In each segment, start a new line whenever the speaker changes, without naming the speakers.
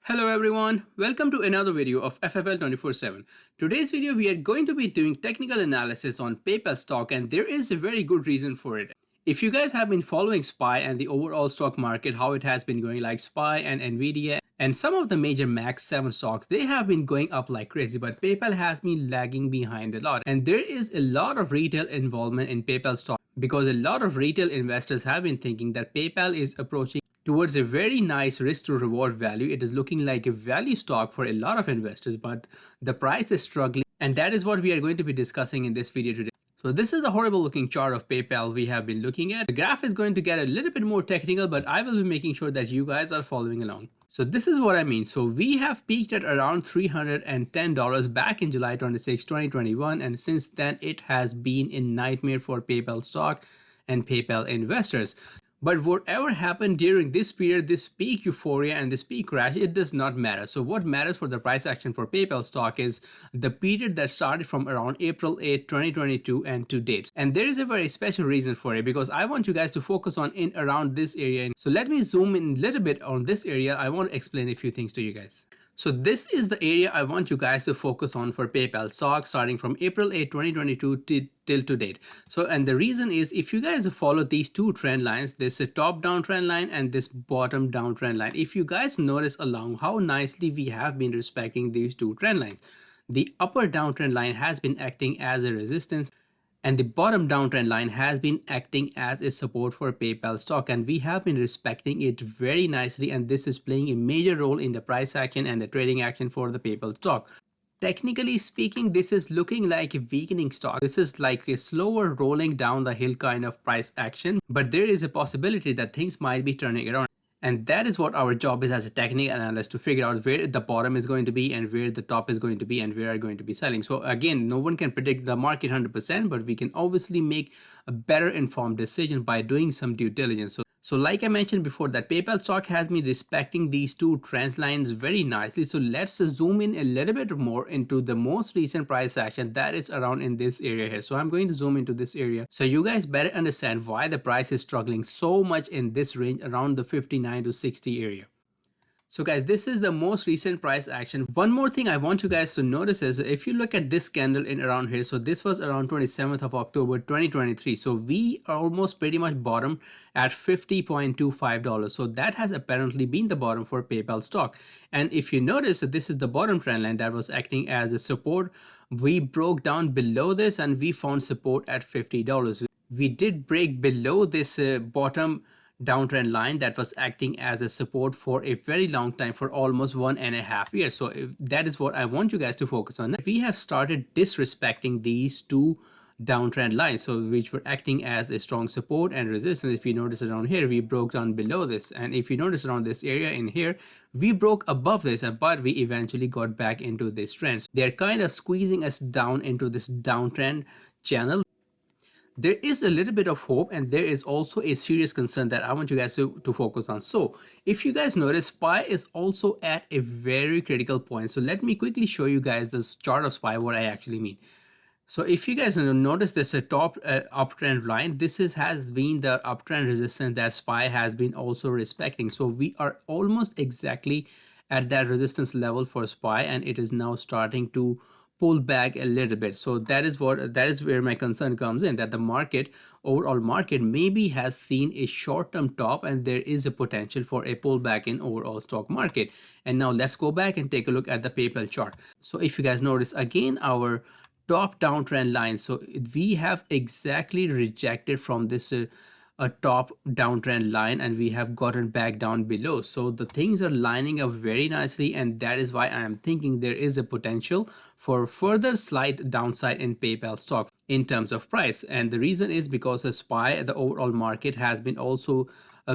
Hello everyone, welcome to another video of FFL 24/7. Today's video we are going to be doing technical analysis on PayPal stock, and there is a very good reason for it. If you guys have been following SPY and the overall stock market, how it has been going, like SPY and Nvidia and some of the major Max 7 stocks, they have been going up like crazy, but PayPal has been lagging behind a lot. And there is a lot of retail involvement in PayPal stock because a lot of retail investors have been thinking that PayPal is approaching towards a very nice risk to reward value. It is looking like a value stock for a lot of investors, but the price is struggling, and that is what we are going to be discussing in this video today. So this is the horrible looking chart of PayPal we have been looking at. The graph is going to get a little bit more technical, but I will be making sure that you guys are following along. So this is what I mean. So we have peaked at around $310 back in July 26, 2021, and since then it has been a nightmare for PayPal stock and PayPal investors. But whatever happened during this period, this peak euphoria and this peak crash, it does not matter. So what matters for the price action for PayPal stock is the period that started from around April 8, 2022 and to date. And there is a very special reason for it, because I want you guys to focus on in around this area. So let me zoom in a little bit on this area. I want to explain a few things to you guys. So this is the area I want you guys to focus on for PayPal stock starting from April 8, 2022 till to date. So, and the reason is, if you guys follow these two trend lines, this top down trend line and this bottom down trend line, if you guys notice along how nicely we have been respecting these two trend lines, the upper downtrend line has been acting as a resistance, and the bottom downtrend line has been acting as a support for PayPal stock, and we have been respecting it very nicely, and this is playing a major role in the price action and the trading action for the PayPal stock. Technically speaking, this is looking like a weakening stock. This is like a slower rolling down the hill kind of price action, but there is a possibility that things might be turning around. And that is what our job is as a technical analyst, to figure out where the bottom is going to be and where the top is going to be and where are going to be selling. So again, no one can predict the market 100%, but we can obviously make a better informed decision by doing some due diligence. So like I mentioned before, that PayPal stock has been respecting these two trend lines very nicely. So let's zoom in a little bit more into the most recent price action that is around in this area here. So I'm going to zoom into this area so you guys better understand why the price is struggling so much in this range around the 59 to 60 area. So guys, this is the most recent price action. One more thing I want you guys to notice is, if you look at this candle in around here, so this was around 27th of October 2023. So we almost pretty much bottom at $50.25. So that has apparently been the bottom for PayPal stock. And if you notice, this is the bottom trend line that was acting as a support. We broke down below this and we found support at $50. We did break below this bottom downtrend line that was acting as a support for a very long time, for almost 1.5 years. So that is what I want you guys to focus on. We have started disrespecting these two downtrend lines, so which were acting as a strong support and resistance. If you notice around here, we broke down below this, and if you notice around this area in here, we broke above this, but we eventually got back into this trend. They're kind of squeezing us down into this downtrend channel. There is a little bit of hope, and there is also a serious concern that I want you guys to focus on. So if you guys notice, SPY is also at a very critical point. So let me quickly show you guys this chart of SPY, what I actually mean. So if you guys notice this top uptrend line, this has been the uptrend resistance that SPY has been also respecting. So we are almost exactly at that resistance level for SPY, and it is now starting to pull back a little bit. So that is where my concern comes in, that the overall market maybe has seen a short-term top, and there is a potential for a pullback in overall stock market. And now let's go back and take a look at the PayPal chart. So if you guys notice again, our top downtrend line, so we have exactly rejected from this a top downtrend line, and we have gotten back down below. So the things are lining up very nicely, and that is why I am thinking there is a potential for further slight downside in PayPal stock in terms of price. And the reason is because the SPY, the overall market, has been also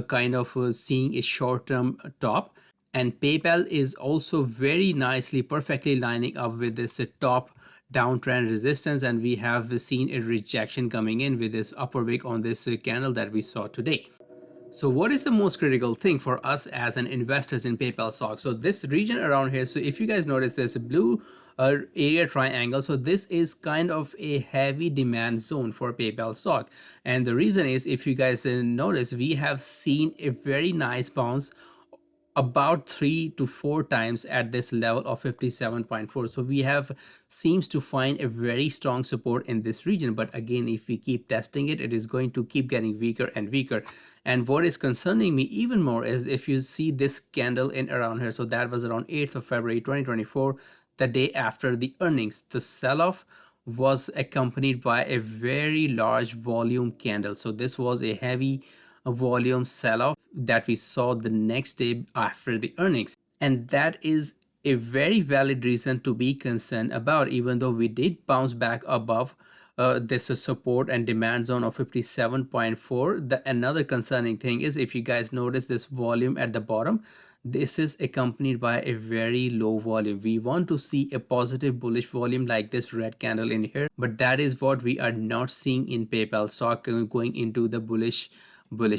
kind of seeing a short-term top, and PayPal is also very nicely perfectly lining up with this top downtrend resistance, and we have seen a rejection coming in with this upper wick on this candle that we saw today. So what is the most critical thing for us as an investors in PayPal stock? So this region around here, so if you guys notice, there's a blue area triangle. So this is kind of a heavy demand zone for PayPal stock, and the reason is, if you guys notice, we have seen a very nice bounce about 3 to 4 times at this level of 57.4. So we have seems to find a very strong support in this region, but again, if we keep testing it, it is going to keep getting weaker and weaker. And what is concerning me even more is if you see this candle in around here, so that was around 8th of February 2024, the day after the earnings. The sell-off was accompanied by a very large volume candle. So this was a heavy volume sell-off that we saw the next day after the earnings. And that is a very valid reason to be concerned about, even though we did bounce back above this support and demand zone of 57.4. The another concerning thing is, if you guys notice this volume at the bottom, this is accompanied by a very low volume. We want to see a positive bullish volume like this red candle in here, but that is what we are not seeing in PayPal stock going into the bullish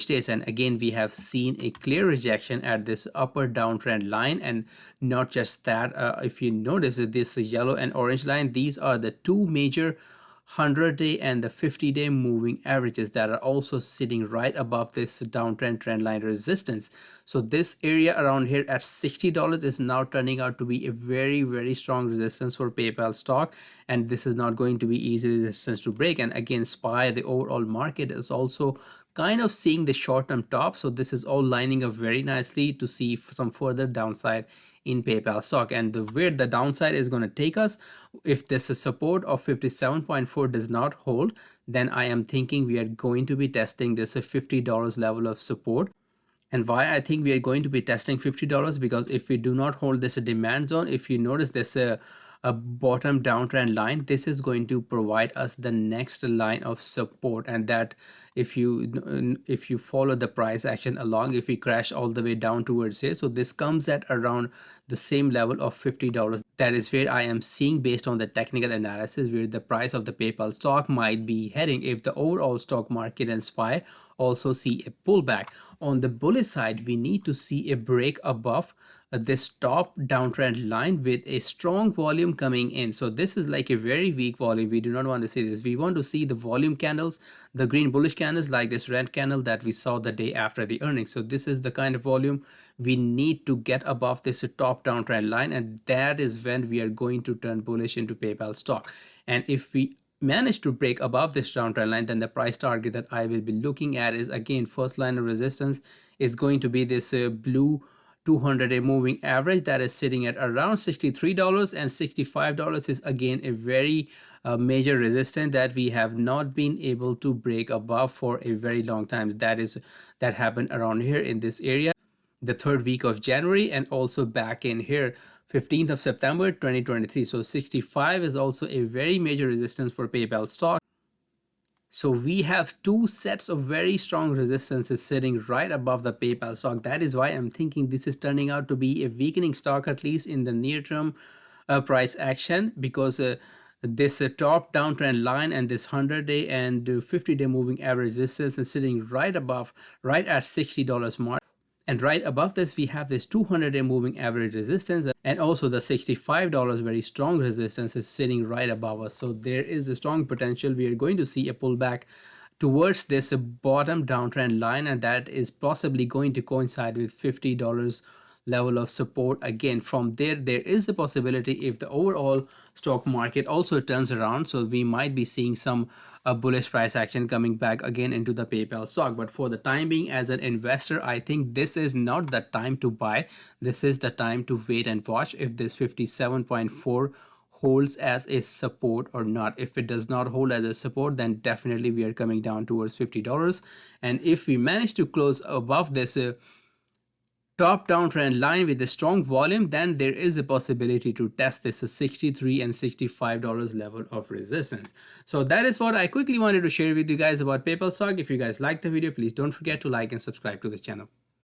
days. And again, we have seen a clear rejection at this upper downtrend line. And not just that, if you notice this yellow and orange line, these are the two major 100-day and the 50-day moving averages that are also sitting right above this downtrend trend line resistance. So this area around here at $60 is now turning out to be a very strong resistance for PayPal stock, and this is not going to be easy resistance to break. And again, SPY, the overall market, is also kind of seeing the short-term top. So this is all lining up very nicely to see some further downside in PayPal stock. And where the downside is going to take us, if this support of 57.4 does not hold, then I am thinking we are going to be testing this $50 level of support. And why I think we are going to be testing $50, because if we do not hold this demand zone, if you notice this a bottom downtrend line, this is going to provide us the next line of support. And that if you follow the price action along, if we crash all the way down towards here, so this comes at around the same level of $50. That is where I am seeing, based on the technical analysis, where the price of the PayPal stock might be heading if the overall stock market and SPY also see a pullback. On the bullish side, we need to see a break above this top downtrend line with a strong volume coming in. So this is like a very weak volume. We do not want to see this. We want to see the volume candles, the green bullish candles like this red candle that we saw the day after the earnings. So this is the kind of volume we need to get above this top downtrend line, and that is when we are going to turn bullish into PayPal stock. And if we manage to break above this downtrend line, then the price target that I will be looking at is, again, first line of resistance is going to be this blue 200-day moving average that is sitting at around $63, and $65 is again a very major resistance that we have not been able to break above for a very long time. That happened around here in this area the third week of January, and also back in here 15th of September 2023. So 65 is also a very major resistance for PayPal stock. So we have two sets of very strong resistances sitting right above the PayPal stock. That is why I'm thinking this is turning out to be a weakening stock, at least in the near term price action, because this top downtrend line and this 100-day and 50-day moving average resistance is sitting right above, right at $60 mark. And right above this, we have this 200-day moving average resistance, and also the $65 very strong resistance is sitting right above us. So there is a strong potential we are going to see a pullback towards this bottom downtrend line, and that is possibly going to coincide with $50 level of support. Again, from there is a possibility, if the overall stock market also turns around, so we might be seeing some bullish price action coming back again into the PayPal stock. But for the time being, as an investor, I think this is not the time to buy. This is the time to wait and watch if this 57.4 holds as a support or not. If it does not hold as a support, then definitely we are coming down towards $50. And if we manage to close above this top downtrend line with a strong volume, then there is a possibility to test this $63 and $65 level of resistance. So that is what I quickly wanted to share with you guys about PayPal stock. If you guys liked the video, please don't forget to like and subscribe to this channel.